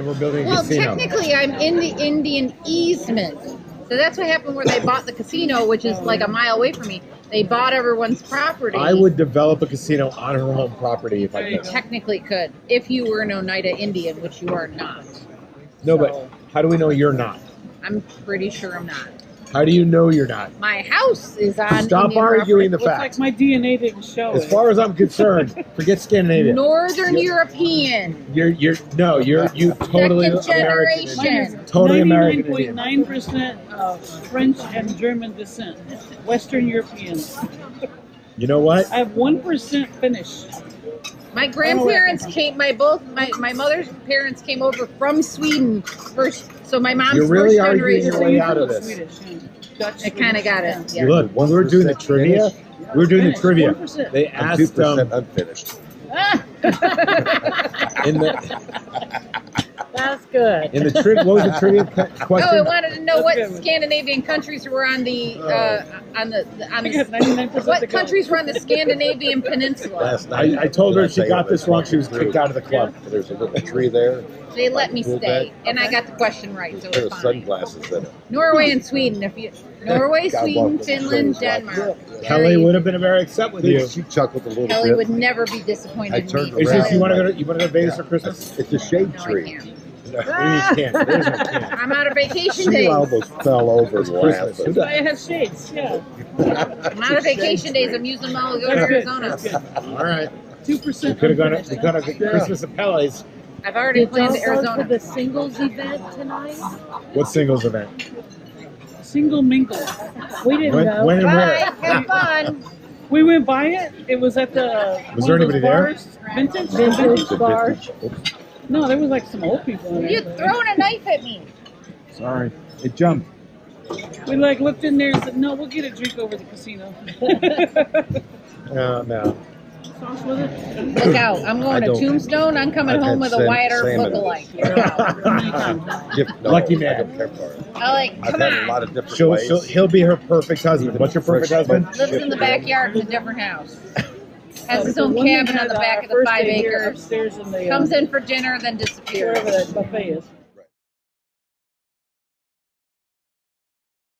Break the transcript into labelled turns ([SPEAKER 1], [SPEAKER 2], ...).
[SPEAKER 1] then we're building a
[SPEAKER 2] Well,
[SPEAKER 1] casino.
[SPEAKER 2] technically, I'm in the Indian easement. So that's what happened where they bought the casino, which is like a mile away from me. They bought everyone's property.
[SPEAKER 1] I would develop a casino on her home property if I could.
[SPEAKER 2] Technically could, if you were an Oneida Indian, which you are not.
[SPEAKER 1] No,
[SPEAKER 2] So,
[SPEAKER 1] but how do we know you're not?
[SPEAKER 2] I'm pretty sure I'm not.
[SPEAKER 1] How do you know you're not?
[SPEAKER 2] My house is on
[SPEAKER 1] Stop
[SPEAKER 2] Indian
[SPEAKER 1] arguing the
[SPEAKER 3] Looks like
[SPEAKER 1] facts.
[SPEAKER 3] my DNA didn't show
[SPEAKER 1] As
[SPEAKER 3] it.
[SPEAKER 1] far as I'm concerned, forget Scandinavia.
[SPEAKER 2] Northern European.
[SPEAKER 1] You totally
[SPEAKER 2] Second generation.
[SPEAKER 3] Mine is
[SPEAKER 1] Totally American Indian.
[SPEAKER 3] 99.9% French and German descent. Western European.
[SPEAKER 1] You know what?
[SPEAKER 3] I have 1% Finnish.
[SPEAKER 2] My grandparents came. My mother's parents came over from Sweden first. So my mom's
[SPEAKER 1] You're really
[SPEAKER 2] first
[SPEAKER 1] arguing
[SPEAKER 2] generation.
[SPEAKER 1] your way out of this.
[SPEAKER 3] Swedish, yeah. Dutch,
[SPEAKER 2] I kind of got it. Yeah.
[SPEAKER 1] Look, when we were doing the trivia, we were doing the trivia.
[SPEAKER 3] 1%.
[SPEAKER 1] They
[SPEAKER 4] I'm
[SPEAKER 1] asked
[SPEAKER 4] 2% unfinished.
[SPEAKER 1] in the
[SPEAKER 5] That's good.
[SPEAKER 1] in the trivia. What was the trivia
[SPEAKER 2] Oh, I
[SPEAKER 1] question?
[SPEAKER 2] wanted to know
[SPEAKER 3] That's
[SPEAKER 2] what
[SPEAKER 3] good.
[SPEAKER 2] Scandinavian countries were on the on
[SPEAKER 3] I got
[SPEAKER 2] the
[SPEAKER 3] 99%
[SPEAKER 2] what
[SPEAKER 3] to go.
[SPEAKER 2] countries were on the Scandinavian peninsula.
[SPEAKER 4] Last night,
[SPEAKER 1] I told her if
[SPEAKER 4] did
[SPEAKER 1] she got
[SPEAKER 4] say
[SPEAKER 1] this wrong, she was kicked out of the club.
[SPEAKER 4] There's a little tree there.
[SPEAKER 2] They let me
[SPEAKER 4] Cool
[SPEAKER 2] stay,
[SPEAKER 4] bag.
[SPEAKER 2] and I got the question right, so
[SPEAKER 4] There
[SPEAKER 2] it's
[SPEAKER 4] are
[SPEAKER 2] fine.
[SPEAKER 4] sunglasses in it.
[SPEAKER 2] Norway and Sweden. Norway,
[SPEAKER 4] God
[SPEAKER 2] Sweden,
[SPEAKER 4] welcome.
[SPEAKER 2] Finland,
[SPEAKER 4] Shows like
[SPEAKER 2] Denmark.
[SPEAKER 1] Kelly would have been very upset with you.
[SPEAKER 4] She chuckled a little
[SPEAKER 2] Kelly
[SPEAKER 4] bit.
[SPEAKER 2] would never be disappointed
[SPEAKER 4] I
[SPEAKER 2] in
[SPEAKER 4] turned
[SPEAKER 2] me.
[SPEAKER 1] Is
[SPEAKER 4] around.
[SPEAKER 1] this, you want to go to Vegas for Christmas?
[SPEAKER 4] It's a shade
[SPEAKER 2] No, I
[SPEAKER 4] tree.
[SPEAKER 2] can't.
[SPEAKER 1] What do you mean you can't? There's no can't.
[SPEAKER 2] I'm out of vacation
[SPEAKER 4] She
[SPEAKER 2] days.
[SPEAKER 4] almost fell over
[SPEAKER 1] It's
[SPEAKER 4] and
[SPEAKER 1] Christmas.
[SPEAKER 4] laughed.
[SPEAKER 3] That's why I have shades, yeah.
[SPEAKER 2] I'm out of vacation days. I'm using them all to go to
[SPEAKER 3] That's good.
[SPEAKER 2] Arizona.
[SPEAKER 3] That's good.
[SPEAKER 1] All right.
[SPEAKER 3] 2%
[SPEAKER 1] We could have gone
[SPEAKER 3] unfinished.
[SPEAKER 1] to Christmas at Pele's.
[SPEAKER 2] I've already
[SPEAKER 5] Did
[SPEAKER 2] planned
[SPEAKER 5] y'all go to
[SPEAKER 2] Arizona.
[SPEAKER 5] the singles event tonight?
[SPEAKER 1] What singles event?
[SPEAKER 3] Single mingle.
[SPEAKER 5] We didn't
[SPEAKER 1] When,
[SPEAKER 5] go.
[SPEAKER 1] when and
[SPEAKER 2] Bye.
[SPEAKER 1] where?
[SPEAKER 2] Have fun.
[SPEAKER 3] We went by it. It was at the
[SPEAKER 1] Was
[SPEAKER 3] one
[SPEAKER 1] there
[SPEAKER 3] of those
[SPEAKER 1] anybody there?
[SPEAKER 3] bars. Vintage.
[SPEAKER 5] Vintage bar.
[SPEAKER 3] No, there was like some old people in
[SPEAKER 2] You
[SPEAKER 3] there.
[SPEAKER 2] throwing a knife at me.
[SPEAKER 1] Sorry, it jumped.
[SPEAKER 3] We like looked in there and said, "No, we'll get a drink over the casino."
[SPEAKER 1] No.
[SPEAKER 3] Sauce with it.
[SPEAKER 2] Look out. I'm going
[SPEAKER 4] I
[SPEAKER 2] to
[SPEAKER 4] don't-
[SPEAKER 2] Tombstone. I'm coming
[SPEAKER 4] I've
[SPEAKER 2] home
[SPEAKER 4] had
[SPEAKER 2] with a Wyatt Earp
[SPEAKER 4] salmon.
[SPEAKER 2] lookalike. Look out.
[SPEAKER 3] Many times.
[SPEAKER 1] Lucky
[SPEAKER 4] I
[SPEAKER 1] man.
[SPEAKER 4] don't care for it.
[SPEAKER 2] I like,
[SPEAKER 4] I've
[SPEAKER 2] come
[SPEAKER 4] had a
[SPEAKER 2] on.
[SPEAKER 4] lot of different ways.
[SPEAKER 1] He'll be her perfect husband. What's your perfect husband?
[SPEAKER 2] Lives in the backyard in a different house. Has his
[SPEAKER 3] The
[SPEAKER 2] own
[SPEAKER 3] one that
[SPEAKER 2] cabin on
[SPEAKER 3] had,
[SPEAKER 2] the back of the
[SPEAKER 3] first
[SPEAKER 2] 5
[SPEAKER 3] day here
[SPEAKER 2] acres.
[SPEAKER 3] Upstairs in the
[SPEAKER 2] Comes in for dinner, then disappears.
[SPEAKER 3] wherever that buffet is.